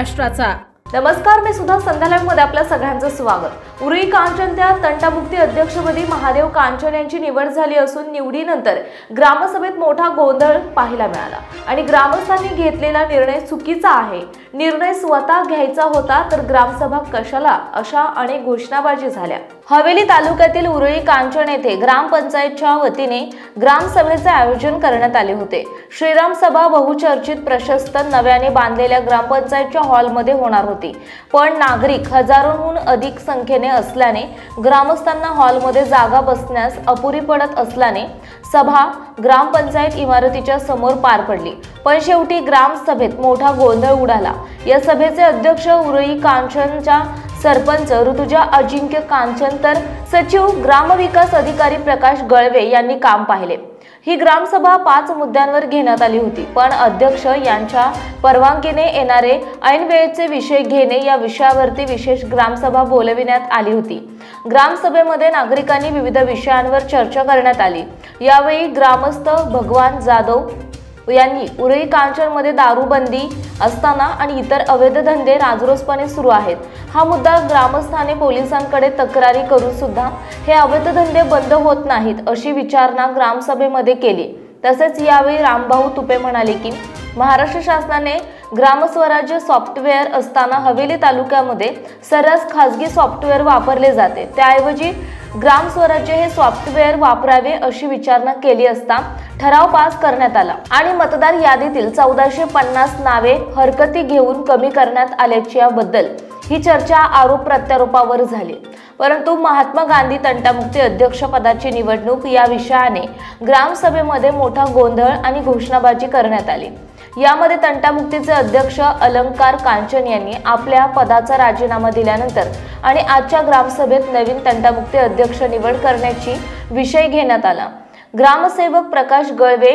महाराष्ट्राचा। नमस्कार, मी सुद्धा संध्याकाळमध्ये आपल्या सगळ्यांचं स्वागत। उरुळी कांचन त्या तंटामुक्ती अध्यक्षपदी महादेव कांचन यांची निवड झाली असून निवडीनंतर ग्रामसभेत मोठा गोंधळ पाहायला मिळाला आणि ग्रामस्थांनी घेतलेला निर्णय चुकीचा आहे, निर्णय स्वतः घ्यायचा होता तर ग्रामसभा कशाला, अशा अनेक घोषणाबाजी झाल्या। हवेली तालुक्यातील उरुळी कांचन येथे ग्रामपंचायतच्या वतीने ग्रामसभेचे आयोजन करण्यात आले होते। श्रीराम सभा बहुचर्चित प्रशस्त नव्याने बांधलेल्या ग्रामपंचायतच्या हॉलमध्ये होणार होती, पण नागरिक हजारोंहून अधिक संख्येने असल्याने ग्रामस्थांना हॉलमध्ये जागा बसण्यास अपुरी पडत असल्याने सभा ग्रामपंचायत इमारतीच्या समोर पार पडली। पण शेवटी ग्रामसभेत मोठा गोंधळ उडाला। या सभेचे अध्यक्ष उरुळी कांचनच्या सरपंच ऋतुजा अजिंक्य कांचन तर सचिव ग्रामविकास अधिकारी प्रकाश गळवे यांनी काम पाहिले। ही ग्रामसभा 5 मुद्द्यांवर घेण्यात आली होती, पण अध्यक्ष यांच्या परवानगीने येणारे ऐन वेळेचे विषय घेणे या विषयावरती विशेष ग्रामसभा बोलविण्यात आली होती। ग्रामसभेमध्ये नागरिकांनी विविध विषयांवर चर्चा करण्यात आली। यावेळी ग्रामस्थ भगवान जाधव यांनी उरुळी कांचनमध्ये दारूबंदी असताना आणि इतर अवैध धंदे राजरोसपणे सुरू आहेत हा मुद्दा ग्रामस्थांनी पोलिसांकडे तक्रारी करून सुद्धा हे अवैध धंदे बंद होत नाहीत अशी विचारणा ग्रामसभेमध्ये केली। तसेच यावेळी रामभाऊ तुपे म्हणाले की महाराष्ट्र शासनाने ग्रामस्वराज्य सॉफ्टवेअर असताना हवेली तालुक्यामध्ये सर्रास खासगी सॉफ्टवेअर वापरले जाते, त्याऐवजी ग्रामस्वराज्य हे सॉफ्टवेअर वापरावे अशी विचारणा केली असता ठराव पास करण्यात आला आणि मतदार यादीतील 1450 नावे हरकती घेऊन कमी करण्यात आल्याच्या बद्दल ही चर्चा आरोप प्रत्यारोपावर झाली। परंतु महात्मा गांधी तंटामुक्ती अध्यक्षपदाची निवडणूक या विषयाने ग्रामसभेमध्ये मोठा गोंधळ आणि घोषणाबाजी करण्यात आली। यामध्ये तंटामुक्तीचे अध्यक्ष अलंकार कांचन यांनी आपल्या पदाचा राजीनामा दिल्यानंतर आणि आजच्या ग्रामसभेत नवीन तंटामुक्ती अध्यक्ष निवड करण्याची विषय घेण्यात आला। ग्रामसेवक प्रकाश गळवे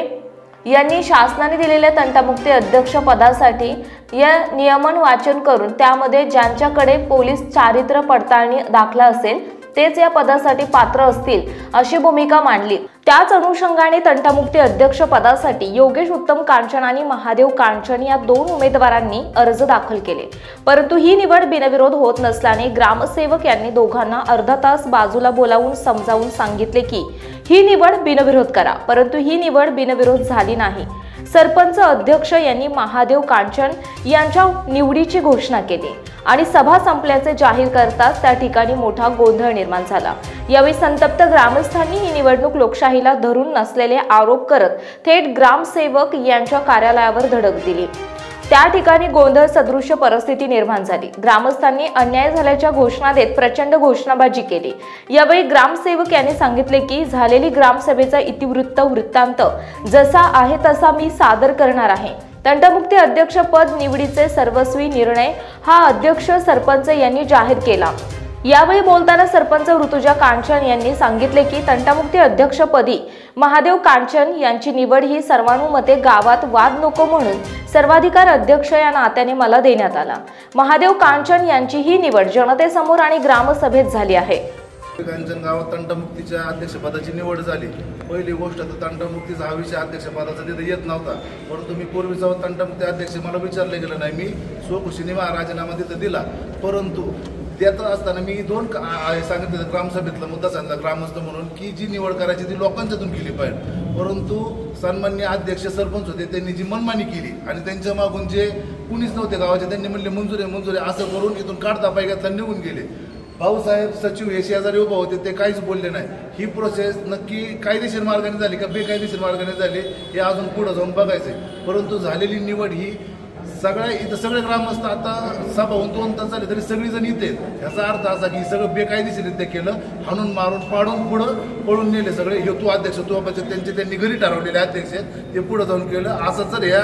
यांनी शासनाने दिलेल्या तंटामुक्ती अध्यक्ष पदासाठी या नियमन वाचन करून त्यामध्ये ज्यांच्याकडे पोलीस चारित्र्य पडताळणी दाखला असेल तेच या पदासाठी पात्र असतील अशी भूमिका मांडली। त्याच अनुषंगाने तंटामुक्ती अध्यक्ष पदासाठी योगेश उत्तम कांचन आणि महादेव कांचन या 2 उमेदवारांनी अर्ज दाखल केले, परंतु ही निवड बिनविरोध होत नसल्याने ग्रामसेवक यांनी दोघांना अर्धा तास बाजूला बोलावून समजावून सांगितले की ही निवड बिनविरोध करा, परंतु ही निवड बिनविरोध झाली नाही। सरपंच अध्यक्ष यांनी महादेव कांचन यांच्या निवडीची घोषणा केली आणि सभा संपल्याचे जाहीर करताच त्या ठिकाणी मोठा गोंधळ निर्माण झाला। यावेळी संतप्त ग्रामस्थांनी ही निवडणूक लोकशाहीला धरून नसलेले आरोप करत थेट ग्रामसेवक यांच्या कार्यालयावर धडक दिली। त्या ठिकाणी गोंधळ सदृश्य परिस्थिती निर्माण झाली। ग्रामस्थांनी अन्याय झाल्याच्या घोषणा देत प्रचंड घोषणाबाजी केली। यावेळी ग्रामसेवक यांनी सांगितले की झालेली ग्रामसभेचा इतिवृत्त वृत्तांत जसा आहे तसा मी सादर करणार आहे। तंटामुक्ती अध्यक्ष पद निवडीचे सर्वस्वी निर्णय हा अध्यक्ष सरपंच यांनी जाहीर केला। यावेळी बोलताना सरपंच ऋतुजा कांचन यांनी सांगितले की तंटामुक्ती अध्यक्षपदी महादेव कांचन यांची निवड ही सर्वानुमते गावात वाद नको म्हणून सर्वाधिकार अध्यक्ष या नात्याने मला देण्यात आला। महादेव कांचन यांची ही निवड जनतेसमोर आणि ग्रामसभेत झाली आहे। कांचन गावात तंटामुक्तीच्या अध्यक्षपदाची निवड झाली। पहिली गोष्ट तर तंटामुक्तीचा हा विषय अध्यक्षपदाचा तिथे येत नव्हता, परंतु मी पूर्वीचा तंटामुक्ती अध्यक्ष मला विचारले गेलं नाही, मी स्वखुशीने राजीनामा तिथे दिला। परंतु त्यात असताना मी 2 सांगितलं ग्रामसभेतला मुद्दा सांगितला ग्रामस्थ म्हणून की जी निवड करायची ती लोकांच्यातून केली पाहिजे, परंतु सन्माननीय अध्यक्ष सरपंच होते त्यांनी जी मनमानी केली आणि त्यांच्या मागून जे कुणीच नव्हते गावाचे त्यांनी म्हणले मंजुरी मंजुरी असं करून इथून काढता पाय घेतला निघून गेले। भाऊसाहेब सचिव हे शेजारी उभा होते, ते काहीच बोलले नाही। ही प्रोसेस नक्की कायदेशीर मार्गाने झाली का बेकायदेशीर मार्गाने झाली हे अजून पुढे जाऊन बघायचंय, परंतु झालेली निवड ही इथं सगळे ग्रामस्थ आता सभा होऊन 2 तास झाले तरी सगळीजण येते, याचा अर्थ असा की सगळं बेकायदेशीरित्या केलं, हाणून मारून पाडून पुढं पळून नेले सगळे। हे तू अध्यक्ष तू त्यांनी घरी ठरवलेले अध्यक्ष ते पुढे जाऊन केलं। असं जर या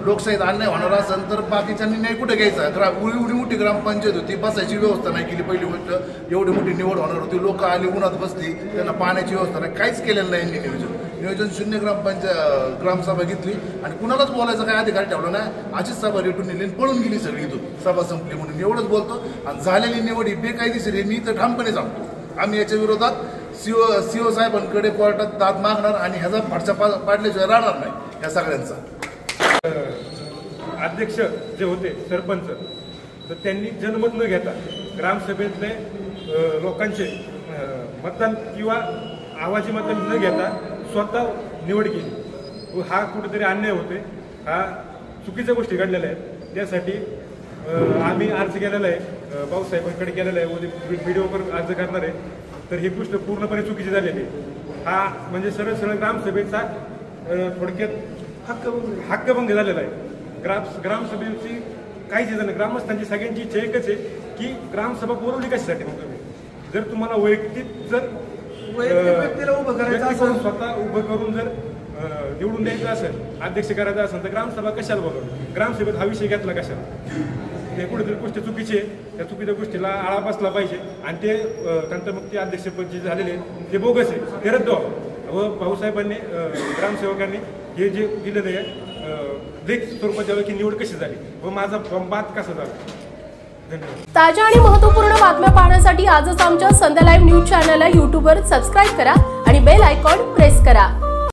लोकशाहीत अन्याय होणार असेल तर बाकीच्यांनी न्याय कुठे घ्यायचा? एवढी मोठी ग्रामपंचायत होती, बसायची व्यवस्था नाही केली। पहिली गोष्ट एवढी मोठी निवड होणार होती, लोक आली उन्हात बसली, त्यांना पाण्याची व्यवस्था नाही, काहीच केलेलं नाही। नियोजन शून्य ग्रामसभा घेतली आणि कुणालाच बोलायचा काही अधिकार ठेवला नाही। अशीच सभा रेटून नेली पळून गेली सगळी, इथून सभा संपली म्हणून एवढंच बोलतो। आणि झालेली निवड ही बेकायदेशीर हे मी तर ठामपणे सांगतो। आम्ही याच्या विरोधात सीओ साहेबांकडे कोर्टात दाद मागणार आणि ह्याचा फडशा पाडल्याशिवाय राहणार नाही या सगळ्यांचा। अध्यक्ष जे होते सरपंच तर त्यांनी जनमत न घेता ग्रामसभेतले लोकांचे मतदान किंवा आवाजी मतदान न घेता स्वतः निवड केली. हा कुठेतरी अन्याय होते, हा चुकीच्या गोष्टी घडलेल्या आहेत. त्यासाठी आम्ही अर्ज केलेला आहे, भाऊसाहेबांकडे केलेला आहे, व्हिडिओवर अर्ज करणार आहे. तर ही गोष्ट पूर्णपणे चुकीची झालेली आहे. हा म्हणजे सरळ सरळ ग्रामसभेचा थोडक्यात हक्कभंग झालेला आहे. ग्रामसभेची काहीच इच्छा नाही, ग्रामस्थांची सगळ्यांची इच्छा एकच आहे की ग्रामसभा बोलवली कशासाठी. मग तुम्ही जर तुम्हाला वैयक्तिक जर व्यक्तीला उभं करायचं असेल, स्वतः उभं करून जर निवडून द्यायचं असेल, अध्यक्ष करायचं असेल, तर ग्रामसभा कशाला बोलवली, ग्रामसभेत हा विषय घेतला कशाला. ते कुठेतरी गोष्ट चुकीची आहे. त्या चुकीच्या गोष्टीला आळा बसला पाहिजे आणि ते तंटमुक्ती अध्यक्षपद जे झालेले ते बोगस आहे, ते रद्द व्हावं. व भाऊसाहेबांनी ग्रामसेवकांनी हे जे दिलेलं आहे लेख स्वरूपात द्यावं की निवड कशी झाली व माझा बात कसा झाला. धन्यवाद. ताज्या आणि महत्त्वपूर्ण बातम्या पाहण्यासाठी आजच आमच्या संध्या लाईव्ह न्यूज चॅनलला यूट्यूबवर सबस्क्राईब करा आणि बेल आयकॉन प्रेस करा.